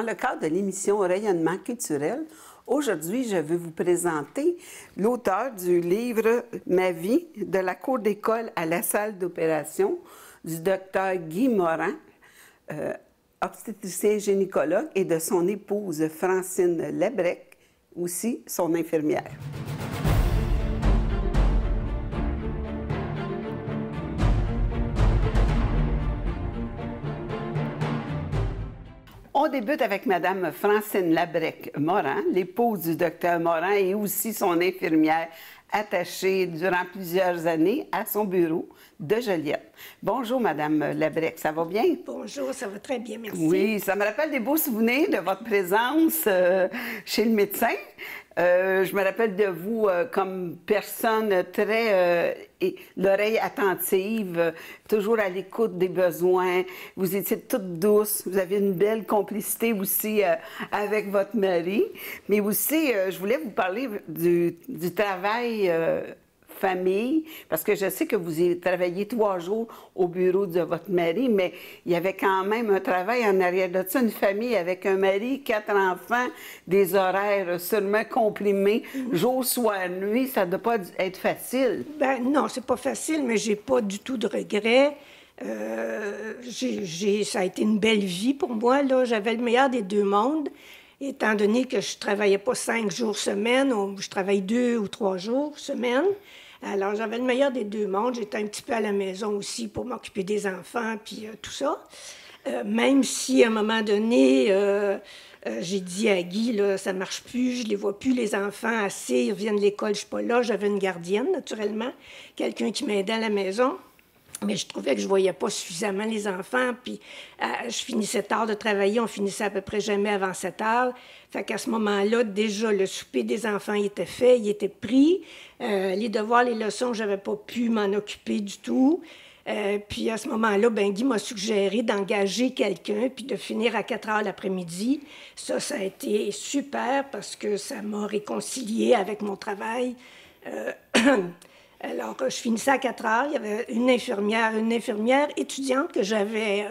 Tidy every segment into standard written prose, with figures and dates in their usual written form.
le cadre de l'émission Rayonnement culturel, aujourd'hui, je veux vous présenter l'auteur du livre « Ma vie, de la cour d'école à la salle d'opération » du docteur Guy Morin, obstétricien gynécologue, et de son épouse Francine Labrec, aussi son infirmière. On débute avec Mme Francine Labrec-Morin, l'épouse du docteur Morin et aussi son infirmière attachée durant plusieurs années à son bureau de Joliette. Bonjour, Mme Labrec, ça va bien? Bonjour, ça va très bien, merci. Oui, ça me rappelle des beaux souvenirs de votre présence chez le médecin. Je me rappelle de vous comme personne très... l'oreille attentive, toujours à l'écoute des besoins. Vous étiez toute douce. Vous avez une belle complicité aussi avec votre mari. Mais aussi, je voulais vous parler du travail famille, parce que je sais que vous avez travaillé 3 jours au bureau de votre mari, mais il y avait quand même un travail en arrière de ça, une famille avec un mari, 4 enfants, des horaires sûrement comprimés, jour, soir, nuit, ça ne doit pas être facile. Ben non, c'est pas facile, mais j'ai pas du tout de regrets. Ça a été une belle vie pour moi, là. J'avais le meilleur des deux mondes, étant donné que je travaillais pas 5 jours semaine, ou je travaille 2 ou 3 jours semaine. Alors, j'avais le meilleur des deux mondes. J'étais un petit peu à la maison aussi pour m'occuper des enfants, puis tout ça. Même si, à un moment donné, j'ai dit à Guy, là, ça marche plus, je les vois plus, les enfants, assez, ils reviennent de l'école, je suis pas là. J'avais une gardienne, naturellement, quelqu'un qui m'aidait à la maison. Mais je trouvais que je voyais pas suffisamment les enfants, puis je finissais tard de travailler, on finissait à peu près jamais avant 7 heures. Fait qu'à ce moment-là, déjà, le souper des enfants il était fait, il était pris. Les devoirs, les leçons, j'avais pas pu m'en occuper du tout. Puis à ce moment-là, ben Guy m'a suggéré d'engager quelqu'un, puis de finir à 4 heures l'après-midi. Ça a été super parce que ça m'a réconciliée avec mon travail. Alors, je finissais à 4 heures. Il y avait une infirmière étudiante que j'avais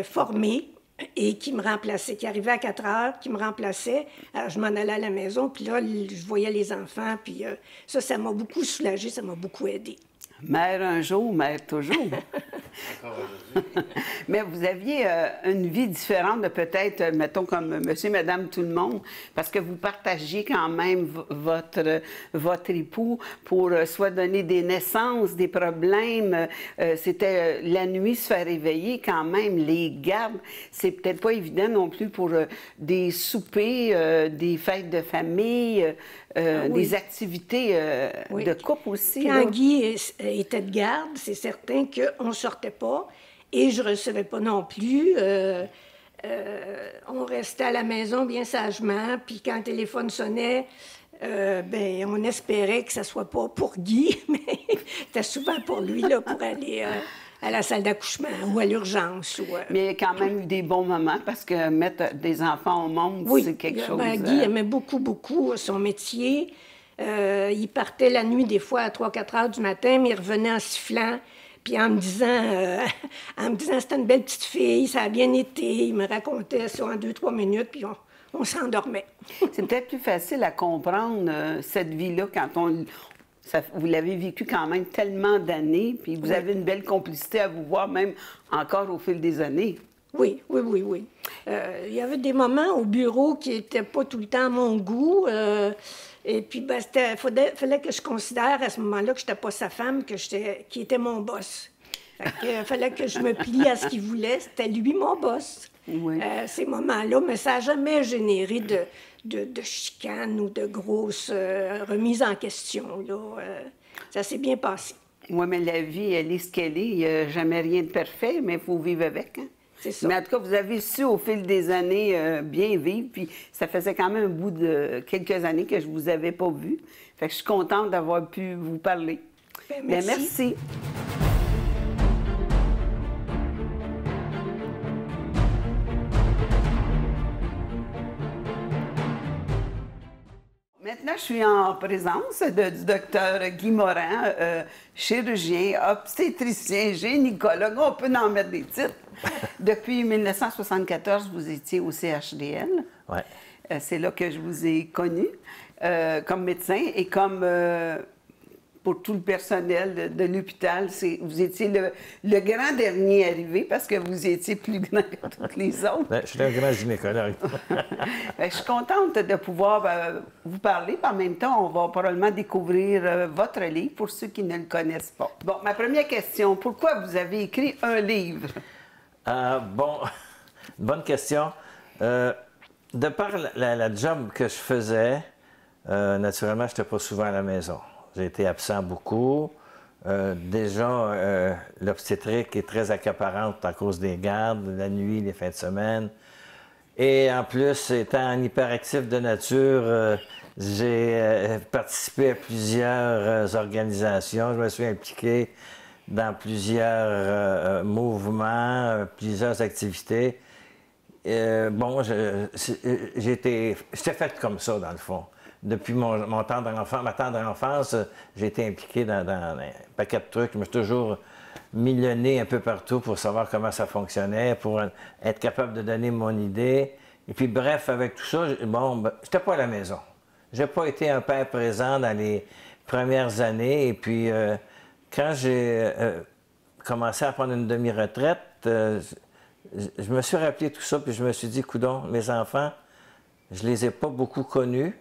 formée et qui me remplaçait, qui arrivait à 4 heures, qui me remplaçait. Alors, je m'en allais à la maison, puis là, je voyais les enfants, puis ça m'a beaucoup soulagée, ça m'a beaucoup aidée. Mère un jour, mère toujours. Encore aujourd'hui. Mais vous aviez une vie différente de peut-être, mettons, comme monsieur, madame, tout le monde, parce que vous partagiez quand même votre époux pour soit donner des naissances, des problèmes. C'était la nuit se faire réveiller quand même, les gardes. C'est peut-être pas évident non plus pour des soupers, des fêtes de famille, oui. Des activités oui. de couple aussi. Quand là. Guy était de garde, c'est certain qu'on ne sortait pas et je ne recevais pas non plus. On restait à la maison bien sagement, puis quand le téléphone sonnait, ben, on espérait que ça ne soit pas pour Guy, mais c'était souvent pour lui, là, pour aller à la salle d'accouchement ou à l'urgence. Mais il y a quand même eu des bons moments parce que mettre des enfants au monde, oui, c'est quelque chose... Ben, Guy aimait beaucoup, beaucoup son métier. Il partait la nuit, des fois, à 3-4 heures du matin, mais il revenait en sifflant, puis en me disant c'était une belle petite fille, ça a bien été. Il me racontait ça en 2-3 minutes, puis on s'endormait. C'est peut-être plus facile à comprendre, cette vie-là, quand vous l'avez vécu quand même tellement d'années, puis vous avez une belle complicité à vous voir, même encore au fil des années. Oui. Il y avait des moments au bureau qui n'étaient pas tout le temps à mon goût. Et puis, ben, fallait que je considère à ce moment-là que je n'étais pas sa femme, qui était mon boss. Il fallait que je me plie à ce qu'il voulait. C'était lui, mon boss. Oui. Ces moments-là, mais ça n'a jamais généré de chicanes ou de grosses remises en question. Là. Ça s'est bien passé. Oui, mais la vie, elle est ce qu'elle est. Il n'y a jamais rien de parfait, mais il faut vivre avec. Hein? C'est ça. Mais en tout cas, vous avez su au fil des années bien vivre, puis ça faisait quand même un bout de quelques années que je ne vous avais pas vu. Fait que je suis contente d'avoir pu vous parler. Bien, merci. Bien, merci. Maintenant, je suis en présence du docteur Guy Morin, chirurgien, obstétricien, gynécologue, on peut en mettre des titres. Depuis 1974, vous étiez au CHDL. Ouais. C'est là que je vous ai connu comme médecin et comme pour tout le personnel de l'hôpital. Vous étiez le grand dernier arrivé parce que vous étiez plus grand que tous les autres. Ben, je suis un grand gynécologue. Je suis contente de pouvoir vous parler. Puis en même temps, on va probablement découvrir votre livre pour ceux qui ne le connaissent pas. Bon, ma première question, pourquoi vous avez écrit un livre? Bon, bonne question. De par la job que je faisais, naturellement, je n'étais pas souvent à la maison. J'ai été absent beaucoup. Déjà, l'obstétrique est très accaparante à cause des gardes, la nuit, les fins de semaine. Et en plus, étant un hyperactif de nature, j'ai participé à plusieurs organisations. Je me suis impliqué dans plusieurs mouvements, plusieurs activités. Bon, j'étais fait comme ça, dans le fond. Depuis ma tendre enfance, j'ai été impliqué dans un paquet de trucs. Je me suis toujours mis le nez un peu partout pour savoir comment ça fonctionnait, pour être capable de donner mon idée. Et puis, bref, avec tout ça, bon, j'étais pas à la maison. J'ai pas été un père présent dans les premières années. Et puis, quand j'ai commencé à prendre une demi-retraite, je me suis rappelé tout ça, puis je me suis dit, coudonc, mes enfants, je les ai pas beaucoup connus,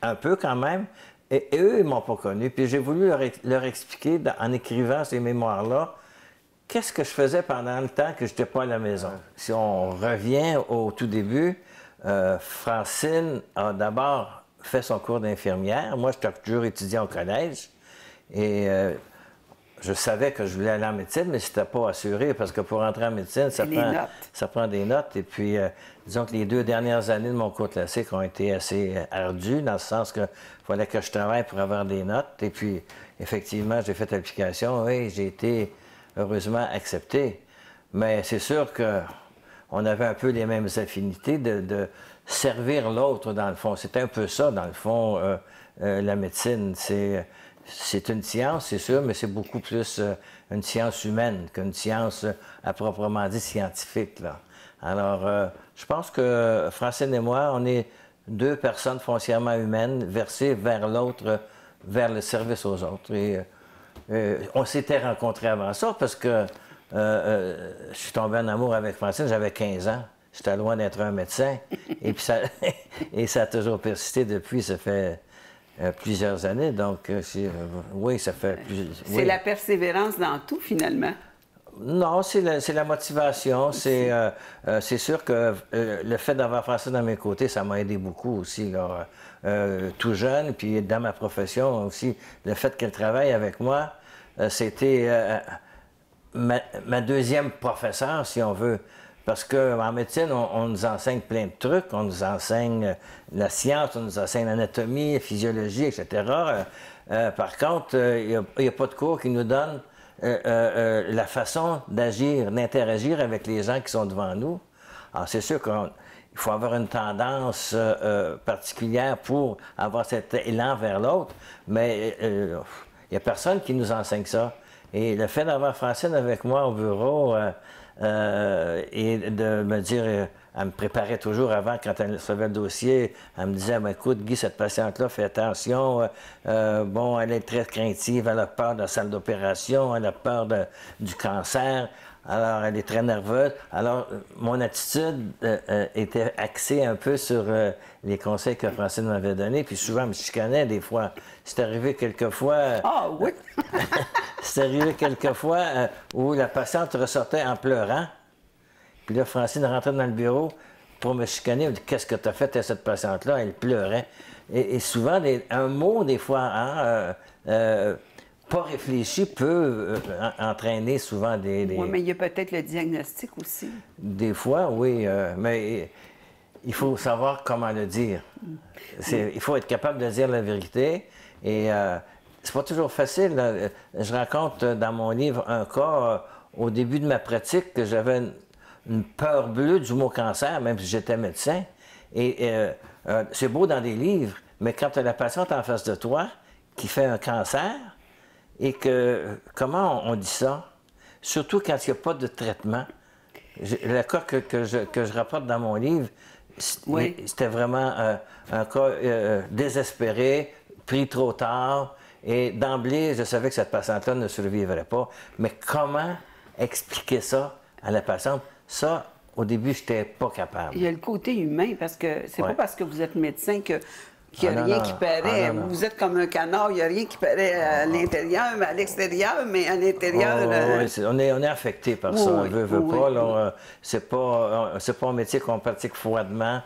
un peu quand même, et eux, ils m'ont pas connu. Puis j'ai voulu leur expliquer, en écrivant ces mémoires-là, qu'est-ce que je faisais pendant le temps que je n'étais pas à la maison. Si on revient au tout début, Francine a d'abord fait son cours d'infirmière. Moi, j'étais toujours étudiant au collège, et je savais que je voulais aller en médecine, mais c'était pas assuré, parce que pour entrer en médecine, ça prend des notes. Et puis, disons que les 2 dernières années de mon cours classique ont été assez ardues, dans le sens qu'il fallait que je travaille pour avoir des notes. Et puis, effectivement, j'ai fait l'application et j'ai été heureusement accepté. Mais c'est sûr qu'on avait un peu les mêmes affinités de servir l'autre, dans le fond. C'était un peu ça, dans le fond, la médecine. C'est une science, c'est sûr, mais c'est beaucoup plus une science humaine qu'une science à proprement dit scientifique, là. Alors, je pense que Francine et moi, on est 2 personnes foncièrement humaines versées vers l'autre, vers le service aux autres. Et on s'était rencontrés avant ça parce que je suis tombé en amour avec Francine, j'avais 15 ans. J'étais loin d'être un médecin. Et puis ça a toujours persisté depuis, ça fait plusieurs années. Donc, oui, ça fait plusieurs... C'est la persévérance dans tout, finalement. Non, c'est la motivation. C'est sûr que le fait d'avoir Francine à mes côtés, ça m'a aidé beaucoup aussi, là. Tout jeune, puis dans ma profession aussi. Le fait qu'elle travaille avec moi, c'était ma deuxième professeure, si on veut. Parce qu'en médecine, on nous enseigne plein de trucs. On nous enseigne la science, on nous enseigne l'anatomie, la physiologie, etc. Par contre, il n'y a pas de cours qui nous donne la façon d'agir, d'interagir avec les gens qui sont devant nous. Alors, c'est sûr qu'il faut avoir une tendance particulière pour avoir cet élan vers l'autre, mais il n'y a personne qui nous enseigne ça. Et le fait d'avoir Francine avec moi au bureau et de me dire, elle me préparait toujours avant, quand elle recevait le dossier, elle me disait, ben, écoute, Guy, cette patiente-là, fais attention, bon, elle est très craintive, elle a peur de la salle d'opération, elle a peur du cancer, alors elle est très nerveuse. Alors, mon attitude était axée un peu sur les conseils que Francine m'avait donnés, puis souvent, elle me chicanait des fois. C'est arrivé quelquefois... Ah oui! C'est arrivé quelquefois où la patiente ressortait en pleurant. Puis là, Francine rentrait dans le bureau pour me chicaner. Elle me dit, qu'est-ce que tu as fait à cette patiente-là? Elle pleurait. Et souvent, un mot, des fois, hein, pas réfléchi, peut entraîner souvent des... Oui, mais il y a peut-être le diagnostic aussi. Des fois, oui. Mais il faut savoir comment le dire. Il faut être capable de dire la vérité. Et c'est pas toujours facile, là. Je raconte dans mon livre un cas au début de ma pratique que j'avais une peur bleue du mot cancer, même si j'étais médecin. Et c'est beau dans des livres, mais quand tu as la patiente en face de toi qui fait un cancer, et que, comment on dit ça? Surtout quand il n'y a pas de traitement. Le cas que je rapporte dans mon livre, c'était vraiment un cas désespéré, pris trop tard. Et d'emblée, je savais que cette patiente-là ne survivrait pas. Mais comment expliquer ça à la patiente? Ça, au début, je n'étais pas capable. Il y a le côté humain, parce que c'est pas parce que vous êtes médecin qu'il n'y a rien qui paraît. Vous êtes comme un canard, il n'y a rien qui paraît à l'intérieur, à l'extérieur, mais à l'intérieur... Oui, on est affecté par ça. On veut pas. C'est pas un métier qu'on pratique froidement.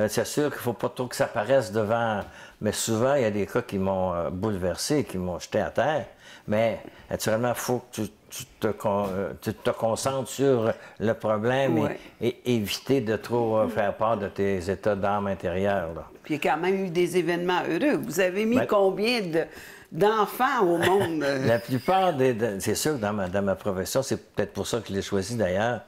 C'est sûr qu'il ne faut pas trop que ça paraisse devant... Mais souvent, il y a des cas qui m'ont bouleversé, qui m'ont jeté à terre. Mais naturellement, il faut que tu te concentres sur le problème et éviter de trop faire part de tes états d'âme intérieure. Là. Puis il y a quand même eu des événements heureux. Vous avez mis combien d'enfants au monde? La plupart c'est sûr que dans ma profession, c'est peut-être pour ça que je l'ai choisi d'ailleurs.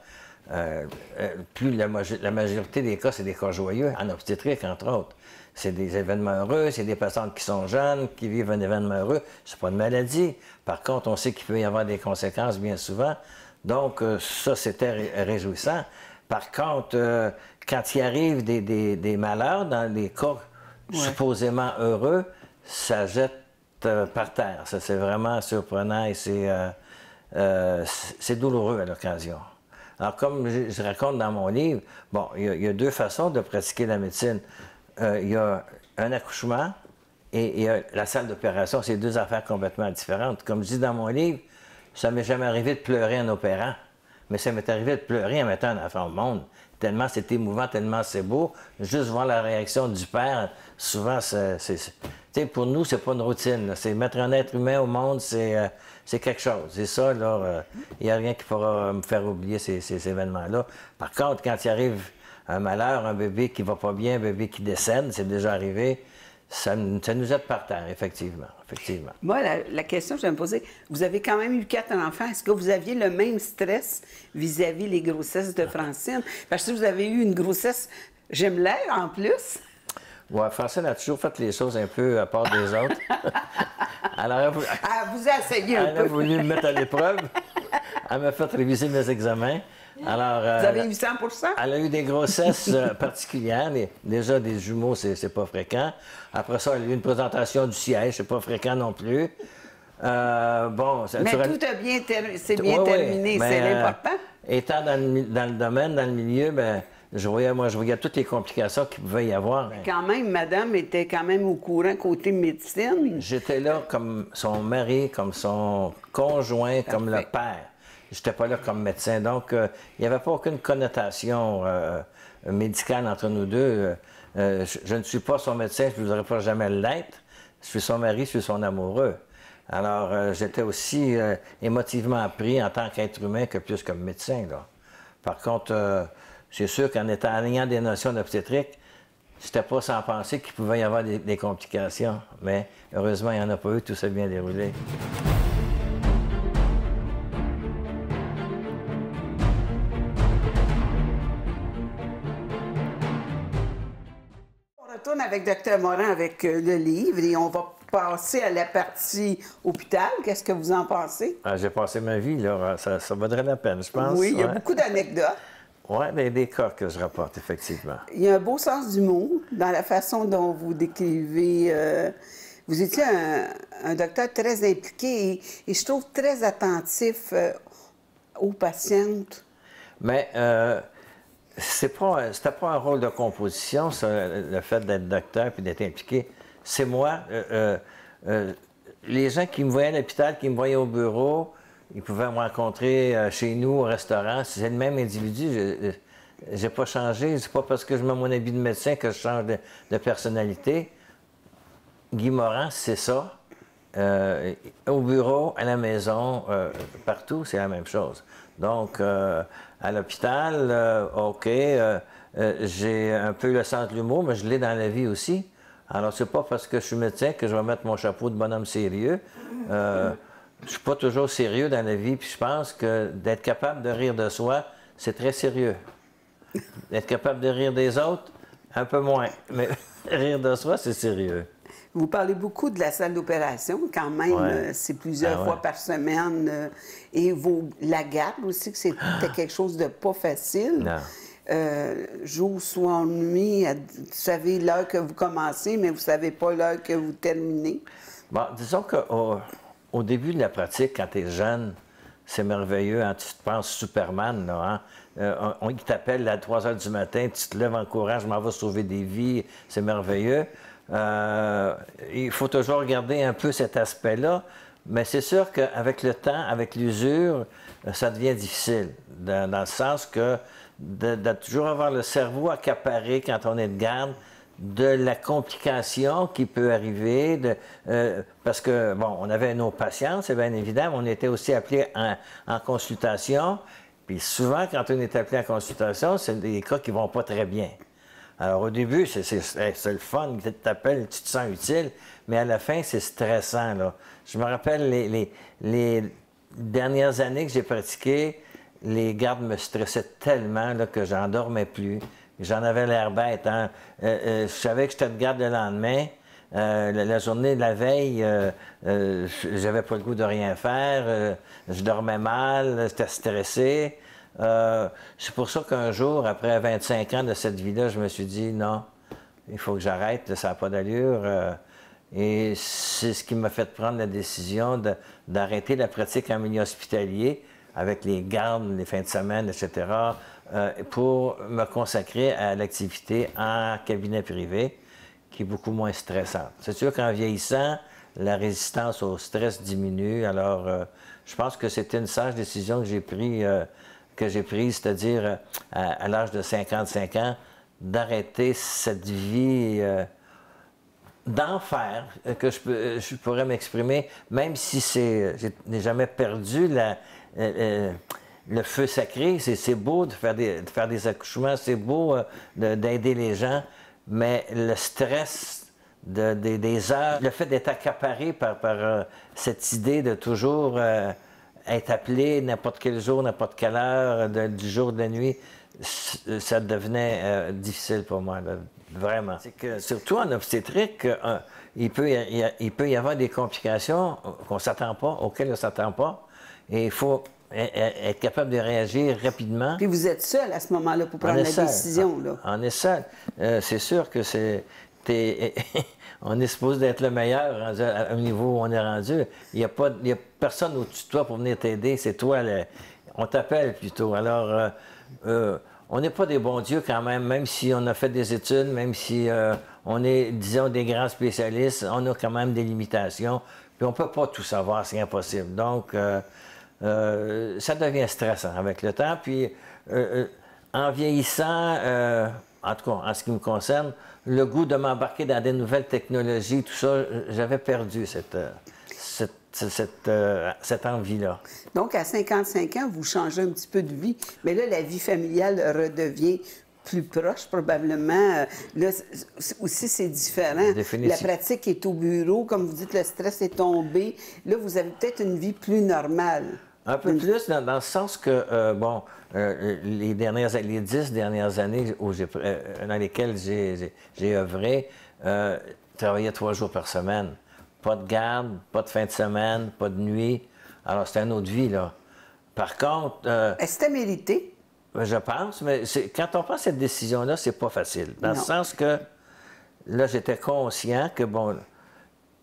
La majorité des cas, c'est des cas joyeux, en obstétrique, entre autres. C'est des événements heureux, c'est des patientes qui sont jeunes, qui vivent un événement heureux. C'est pas une maladie. Par contre, on sait qu'il peut y avoir des conséquences bien souvent. Donc, ça, c'était réjouissant. Par contre, quand il arrive des malheurs, dans les cas supposément heureux, ça jette par terre. Ça, c'est vraiment surprenant et c'est douloureux à l'occasion. Alors, comme je raconte dans mon livre, bon, il y a deux façons de pratiquer la médecine. Il y a un accouchement et il y a la salle d'opération. C'est deux affaires complètement différentes. Comme je dis dans mon livre, ça ne m'est jamais arrivé de pleurer en opérant, mais ça m'est arrivé de pleurer en mettant un enfant au monde. Tellement c'est émouvant, tellement c'est beau. Juste voir la réaction du père, souvent, pour nous, c'est pas une routine. C'est mettre un être humain au monde, c'est quelque chose. C'est ça, là, il n'y a rien qui pourra me faire oublier ces événements-là. Par contre, quand il arrive un malheur, un bébé qui va pas bien, un bébé qui décède, c'est déjà arrivé, ça nous jette par terre, effectivement. Moi, la question que je vais me poser, vous avez quand même eu 4 enfants. Est-ce que vous aviez le même stress vis-à-vis les grossesses de Francine? Parce que vous avez eu une grossesse jumellaire en plus. Oui, Francine a toujours fait les choses un peu à part des autres. Alors, elle vous a essayé un peu. Elle a voulu me mettre à l'épreuve. Elle m'a fait réviser mes examens. Alors, vous avez eu 100 %? Elle a eu des grossesses particulières. Déjà, des jumeaux, c'est pas fréquent. Après ça, elle a eu une présentation du siège, c'est pas fréquent non plus. Bon, mais tout a bien, terminé, c'est l'important. Étant dans le domaine, dans le milieu, ben, je voyais toutes les complications qu'il pouvait y avoir. Quand même, madame était quand même au courant côté médecine. J'étais là comme son mari, comme son conjoint, comme le père. J'étais pas là comme médecin, donc il n'y avait pas aucune connotation médicale entre nous deux. Je ne suis pas son médecin, je ne voudrais pas jamais l'être. Je suis son mari, je suis son amoureux. Alors, j'étais aussi émotivement pris en tant qu'être humain que plus comme médecin, là. Par contre, c'est sûr qu'en ayant des notions d'obstétrique, c'était pas sans penser qu'il pouvait y avoir des complications. Mais heureusement, il n'y en a pas eu, tout s'est bien déroulé. On retourne avec Dr Morin avec le livre et on va passer à la partie hôpital. Qu'est-ce que vous en pensez? J'ai passé ma vie, là. Ça vaudrait la peine, je pense. Oui, il y a beaucoup d'anecdotes. Oui, des cas que je rapporte, effectivement. Il y a un beau sens d'humour dans la façon dont vous décrivez. Vous étiez un docteur très impliqué et je trouve très attentif aux patientes. Mais c'était pas un rôle de composition, ça, le fait d'être docteur puis d'être impliqué. C'est moi. Les gens qui me voyaient à l'hôpital, qui me voyaient au bureau, ils pouvaient me rencontrer chez nous, au restaurant. C'est le même individu. Je n'ai pas changé. C'est pas parce que je mets mon habit de médecin que je change de personnalité. Guy Morin, c'est ça. Au bureau, à la maison, partout, c'est la même chose. Donc, à l'hôpital, OK, j'ai un peu le sens de l'humour, mais je l'ai dans la vie aussi. Alors, c'est pas parce que je suis médecin que je vais mettre mon chapeau de bonhomme sérieux. Je suis pas toujours sérieux dans la vie, puis je pense que d'être capable de rire de soi, c'est très sérieux. D'être capable de rire des autres, un peu moins. Mais Rire de soi, c'est sérieux. Vous parlez beaucoup de la salle d'opération, quand même, Ouais. c'est plusieurs Ah ouais. fois par semaine. Et la garde aussi, que c'était quelque chose de pas facile. Non. Jour, soir, nuit, vous savez l'heure que vous commencez, mais vous savez pas l'heure que vous terminez. Bon, disons qu'au début de la pratique, quand tu es jeune, c'est merveilleux. Hein? Tu te penses Superman, là. Hein? Il t'appelle à 3 heures du matin, tu te lèves en courant, je m'en vais sauver des vies, c'est merveilleux. Il faut toujours regarder un peu cet aspect-là, mais c'est sûr qu'avec le temps, avec l'usure, ça devient difficile, dans le sens que de toujours avoir le cerveau accaparé quand on est de garde, de la complication qui peut arriver, parce que, bon, on avait nos patients, c'est bien évident, mais on était aussi appelés en consultation, puis souvent, quand on est appelé en consultation, c'est des cas qui vont pas très bien. Alors, au début, c'est le fun, tu t'appelles, tu te sens utile, mais à la fin, c'est stressant, là. Je me rappelle les dernières années que j'ai pratiqué, les gardes me stressaient tellement là, que j'en dormais plus. J'en avais l'air bête. Hein? Je savais que j'étais de garde le lendemain. La journée de la veille, j'avais pas le goût de rien faire. Je dormais mal, j'étais stressé. C'est pour ça qu'un jour, après 25 ans de cette vie-là, je me suis dit non, il faut que j'arrête, ça n'a pas d'allure. Et c'est ce qui m'a fait prendre la décision d'arrêter la pratique en milieu hospitalier avec les gardes, les fins de semaine, etc., pour me consacrer à l'activité en cabinet privé, qui est beaucoup moins stressante. C'est sûr qu'en vieillissant, la résistance au stress diminue. Alors, je pense que c'était une sage décision que j'ai prise, c'est-à-dire à l'âge de 55 ans, d'arrêter cette vie d'enfer, que je pourrais m'exprimer, même si je n'ai jamais perdu le feu sacré. C'est beau de faire des accouchements, c'est beau d'aider les gens, mais le stress des heures, le fait d'être accaparé par cette idée de toujours être appelé n'importe quel jour, n'importe quelle heure, du jour, de la nuit, ça devenait difficile pour moi, là, vraiment. C'est que, surtout en obstétrique, il peut y avoir des complications qu'on ne s'attend pas, auxquelles on ne s'attend pas, et il faut être capable de réagir rapidement. Puis vous êtes seul à ce moment-là pour prendre la décision, là. On est seul. C'est sûr que on est supposé d'être le meilleur au niveau où on est rendu. Il n'y a personne au-dessus de toi pour venir t'aider. C'est toi, on t'appelle plutôt. Alors, on n'est pas des bons dieux quand même si on a fait des études, même si on est, disons, des grands spécialistes, on a quand même des limitations. Puis on ne peut pas tout savoir, c'est impossible. Donc, ça devient stressant avec le temps. Puis, en vieillissant, en tout cas, en ce qui me concerne, le goût de m'embarquer dans des nouvelles technologies, tout ça, j'avais perdu cette envie-là. Donc, à 55 ans, vous changez un petit peu de vie, mais là, la vie familiale redevient plus proche, probablement. Là, aussi, c'est différent. La pratique est au bureau, comme vous dites, le stress est tombé. Là, vous avez peut-être une vie plus normale. Un peu plus, dans le sens que, les 10 dernières années dans lesquelles j'ai œuvré, travaillais 3 jours par semaine. Pas de garde, pas de fin de semaine, pas de nuit. Alors, c'était une autre vie, là. Par contre... Est-ce que c'était mérité? Je pense, mais quand on prend cette décision-là, c'est pas facile. Dans le sens que, là, j'étais conscient que, bon,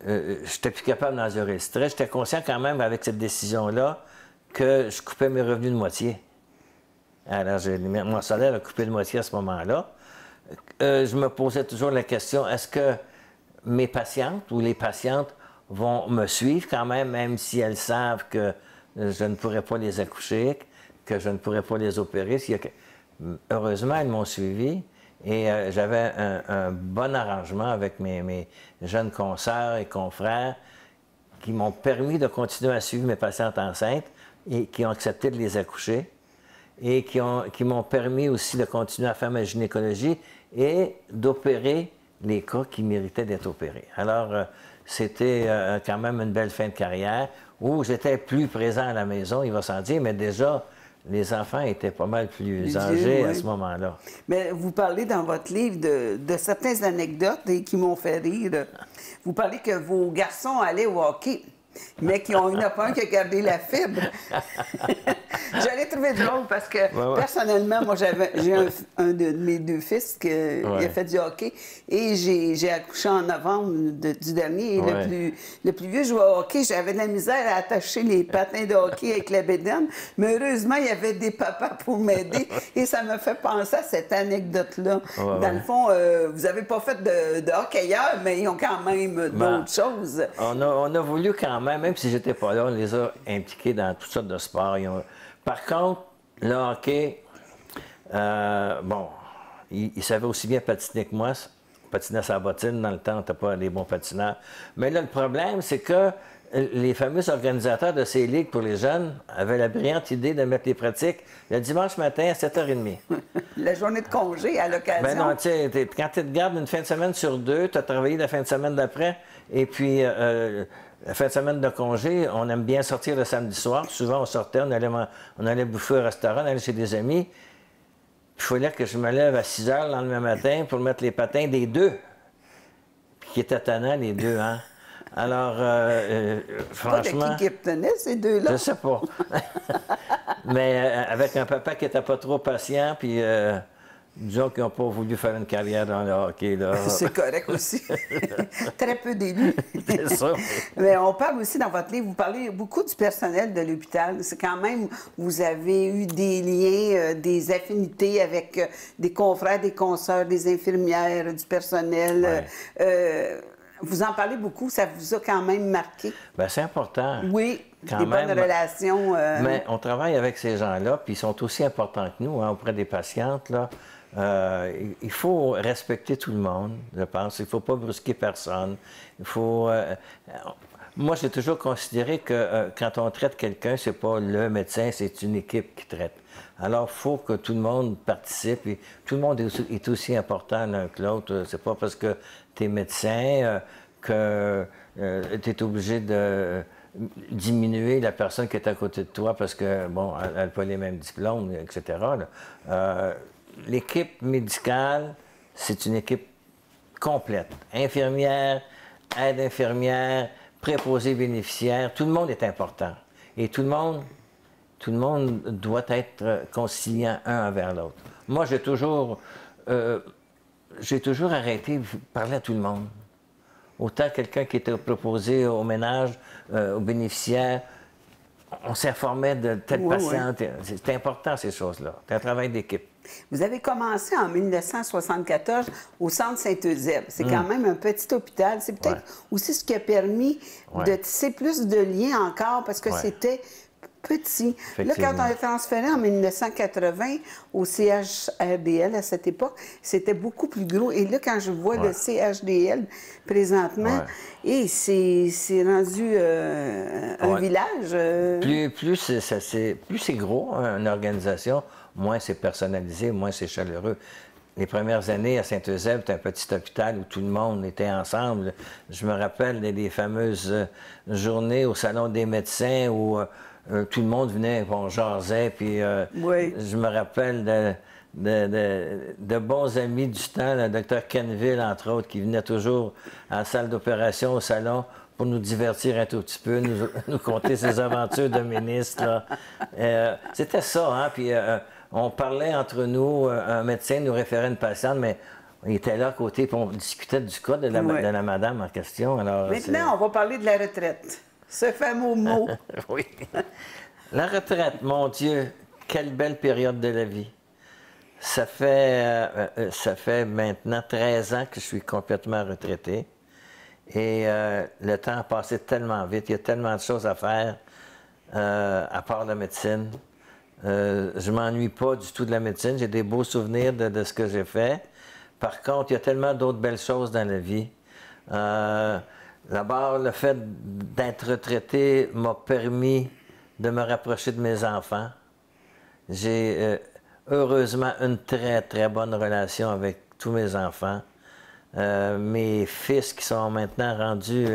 j'étais plus capable d'endurer le stress. J'étais conscient quand même, avec cette décision-là, que je coupais mes revenus de moitié. Alors, mon salaire a coupé de moitié à ce moment-là. Je me posais toujours la question, est-ce que mes patientes ou les patientes vont me suivre quand même si elles savent que je ne pourrais pas les accoucher, que je ne pourrais pas les opérer? Heureusement, elles m'ont suivi et j'avais un bon arrangement avec mes jeunes consoeurs et confrères qui m'ont permis de continuer à suivre mes patientes enceintes et qui ont accepté de les accoucher et qui m'ont permis aussi de continuer à faire ma gynécologie et d'opérer les cas qui méritaient d'être opérés. Alors, c'était quand même une belle fin de carrière où j'étais plus présent à la maison, il va sans dire, mais déjà, les enfants étaient pas mal plus Plus âgés vieux, à oui. ce moment-là. Mais vous parlez dans votre livre de certaines anecdotes et qui m'ont fait rire. Vous parlez que vos garçons allaient au hockey, mais qu'il n'y en a pas un qui a gardé la fibre. J'allais trouver drôle parce que, personnellement, moi, j'ai un de mes deux fils qui a fait du hockey et j'ai accouché en novembre du dernier. Et le plus vieux jouait au hockey. J'avais de la misère à attacher les patins de hockey avec la bédaine, mais heureusement, il y avait des papas pour m'aider et ça me fait penser à cette anecdote-là. Dans le fond, vous n'avez pas fait de hockeyeur, mais ils ont quand même d'autres choses. On a voulu quand même si j'étais pas là, on les a impliqués dans toutes sortes de sports. Par contre, le hockey, bon, ils savaient aussi bien patiner que moi. Patiner sa bottine, dans le temps, on n'était pas des bons patineurs. Mais là, le problème, c'est que les fameux organisateurs de ces ligues pour les jeunes avaient la brillante idée de mettre les pratiques le dimanche matin à 7h30. La journée de congé à l'occasion. Ben non, tu sais, quand tu te gardes une fin de semaine sur deux, tu as travaillé la fin de semaine d'après, et puis la fin de semaine de congé, on aime bien sortir le samedi soir. Souvent, on sortait, on allait bouffer au restaurant, on allait chez des amis. Il fallait que je me lève à 6 h le lendemain matin pour mettre les patins des deux. Puis qui étaient tannants, les deux, hein? Alors, franchement... Pas de qui tenait ces deux-là? Je sais pas. Mais avec un papa qui n'était pas trop patient, puis disons qu'ils n'ont pas voulu faire une carrière dans le hockey, là. C'est correct aussi. Très peu d'élus. C'est ça. Mais on parle aussi dans votre livre, vous parlez beaucoup du personnel de l'hôpital. C'est quand même, vous avez eu des liens, des affinités avec des confrères, des consoeurs, des infirmières, du personnel. Ouais. Vous en parlez beaucoup, ça vous a quand même marqué? Bien, c'est important. Oui, quand des même, bonnes relations. Mais on travaille avec ces gens-là, puis ils sont aussi importants que nous, hein, auprès des patientes, là. Il faut respecter tout le monde, je pense. Il ne faut pas brusquer personne. Il faut... moi, j'ai toujours considéré que quand on traite quelqu'un, c'est pas le médecin, c'est une équipe qui traite. Alors, il faut que tout le monde participe. Et tout le monde est aussi important l'un que l'autre. C'est pas parce que tu es médecin que tu es obligé de diminuer la personne qui est à côté de toi parce que, bon, elle n'a pas les mêmes diplômes, etc. L'équipe médicale, c'est une équipe complète. Infirmière, aide infirmière, préposé bénéficiaire, tout le monde est important. Et tout le monde doit être conciliant un envers l'autre. Moi, j'ai toujours arrêté de parler à tout le monde. Autant quelqu'un qui était proposé au ménage, aux bénéficiaires, on s'informait de telle patiente. Oui. C'est important, ces choses-là. C'est un travail d'équipe. Vous avez commencé en 1974 au Centre Saint-Eusèbe. C'est quand même un petit hôpital. C'est peut-être aussi ce qui a permis de tisser plus de liens encore parce que c'était petit. Là, quand on est transféré en 1980 au CHRDL à cette époque, c'était beaucoup plus gros. Et là, quand je vois le CHDL présentement, et c'est rendu un village. Plus c'est gros, hein, une organisation, moins c'est personnalisé, moins c'est chaleureux. Les premières années à Saint-Eusèbe, c'était un petit hôpital où tout le monde était ensemble. Je me rappelle des fameuses journées au Salon des médecins où tout le monde venait, on jasait, puis je me rappelle de bons amis du temps, le docteur Kenville, entre autres, qui venait toujours à la salle d'opération, au salon, pour nous divertir un tout petit peu, nous conter ses aventures de ministre. C'était ça, hein, puis on parlait entre nous, un médecin nous référait une patiente, mais il était là à côté, puis on discutait du cas de la madame en question. Alors, maintenant, on va parler de la retraite. Ce fameux mot. Oui. La retraite, mon Dieu, quelle belle période de la vie. Ça fait maintenant 13 ans que je suis complètement retraité. Et le temps a passé tellement vite. Il y a tellement de choses à faire, à part la médecine. Je ne m'ennuie pas du tout de la médecine. J'ai des beaux souvenirs de ce que j'ai fait. Par contre, il y a tellement d'autres belles choses dans la vie. D'abord, le fait d'être retraité m'a permis de me rapprocher de mes enfants. J'ai heureusement une très, très bonne relation avec tous mes enfants. Mes fils qui sont maintenant rendus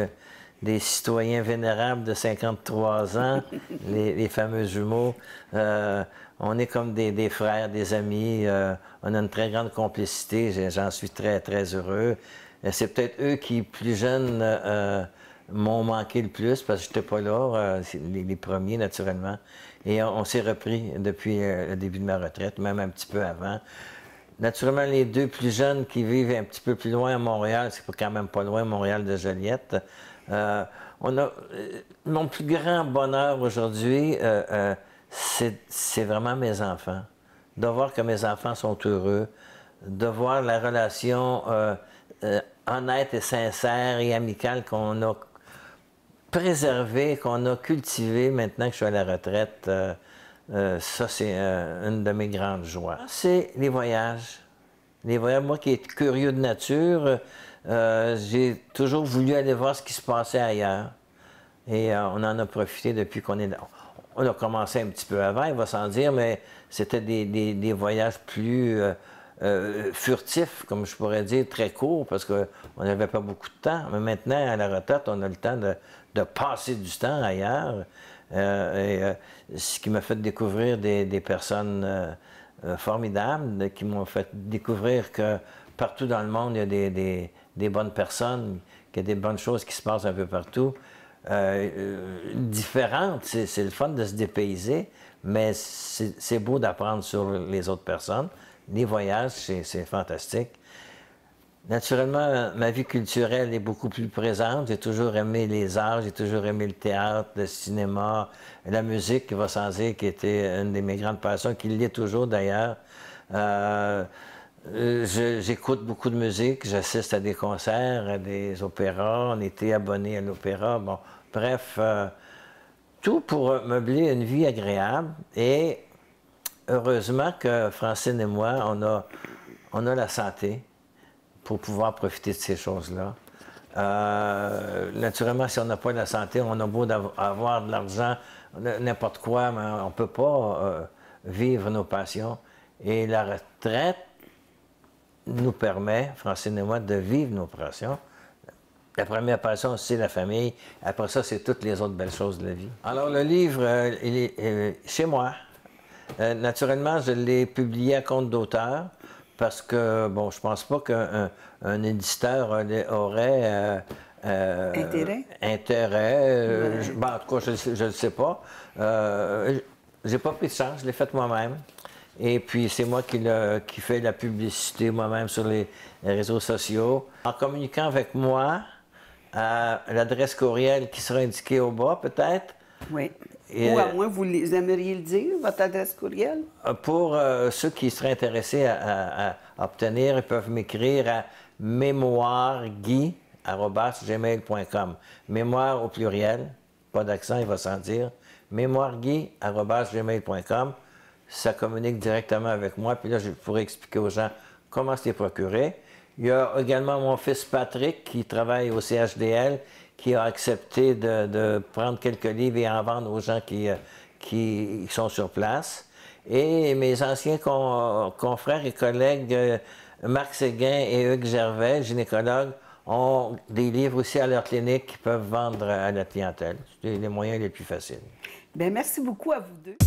des citoyens vénérables de 53 ans, les fameux jumeaux. On est comme des frères, des amis. On a une très grande complicité. J'en suis très, très heureux. C'est peut-être eux qui, plus jeunes, m'ont manqué le plus parce que je n'étais pas là, les premiers, naturellement. Et on s'est repris depuis le début de ma retraite, même un petit peu avant. Naturellement, les deux plus jeunes qui vivent un petit peu plus loin à Montréal, c'est quand même pas loin, Montréal de Joliette. Mon plus grand bonheur aujourd'hui, c'est vraiment mes enfants. De voir que mes enfants sont heureux, de voir la relation honnête et sincère et amicale qu'on a préservée, qu'on a cultivée maintenant que je suis à la retraite. Ça, c'est une de mes grandes joies. C'est les voyages. Les voyages, moi qui est curieux de nature, j'ai toujours voulu aller voir ce qui se passait ailleurs. Et on en a profité depuis qu'on est là. On a commencé un petit peu avant, il va sans dire, mais c'était des voyages plus furtifs, comme je pourrais dire, très courts, parce qu'on n'avait pas beaucoup de temps. Mais maintenant, à la retraite, on a le temps de passer du temps ailleurs. Ce qui m'a fait découvrir des personnes formidables, qui m'ont fait découvrir que partout dans le monde, il y a des bonnes personnes, qu'il y a des bonnes choses qui se passent un peu partout. Différentes, c'est le fun de se dépayser, mais c'est beau d'apprendre sur les autres personnes. Les voyages, c'est fantastique. Naturellement, ma vie culturelle est beaucoup plus présente. J'ai toujours aimé les arts, j'ai toujours aimé le théâtre, le cinéma, la musique, qui va sans dire, qui était une de mes grandes passions, qui l'est toujours d'ailleurs. J'écoute beaucoup de musique, j'assiste à des concerts, à des opéras, on était abonnés à l'opéra. Bon, bref, tout pour meubler une vie agréable. Et heureusement que Francine et moi, on a la santé pour pouvoir profiter de ces choses-là. Naturellement, si on n'a pas la santé, on a beau avoir de l'argent, n'importe quoi, mais on ne peut pas vivre nos passions. Et la retraite nous permet, Francine et moi, de vivre nos passions. La première passion, c'est la famille. Après ça, c'est toutes les autres belles choses de la vie. Alors, le livre, il est chez moi. Naturellement, je l'ai publié à compte d'auteur parce que, bon, je pense pas qu'un éditeur aurait intérêt. Ben, en tout cas, je ne sais pas. J'ai pas pris de chance, je l'ai fait moi-même. Et puis, c'est moi qui fais la publicité moi-même sur les réseaux sociaux. En communiquant avec moi, à l'adresse courriel qui sera indiquée au bas, peut-être. Oui. Ou à moins, vous aimeriez le dire, votre adresse courriel? Pour ceux qui seraient intéressés à obtenir, ils peuvent m'écrire à mémoiregui@gmail.com. Mémoire au pluriel, pas d'accent, il va sans dire. mémoiregui@gmail.com. Ça communique directement avec moi, puis là, je pourrais expliquer aux gens comment se les procurer. Il y a également mon fils Patrick qui travaille au CHDL, qui a accepté de prendre quelques livres et en vendre aux gens qui sont sur place. Et mes anciens confrères et collègues, Marc Séguin et Hugues Gervais, gynécologues, ont des livres aussi à leur clinique qu'ils peuvent vendre à la clientèle. C'est les moyens les plus faciles. Bien, merci beaucoup à vous deux.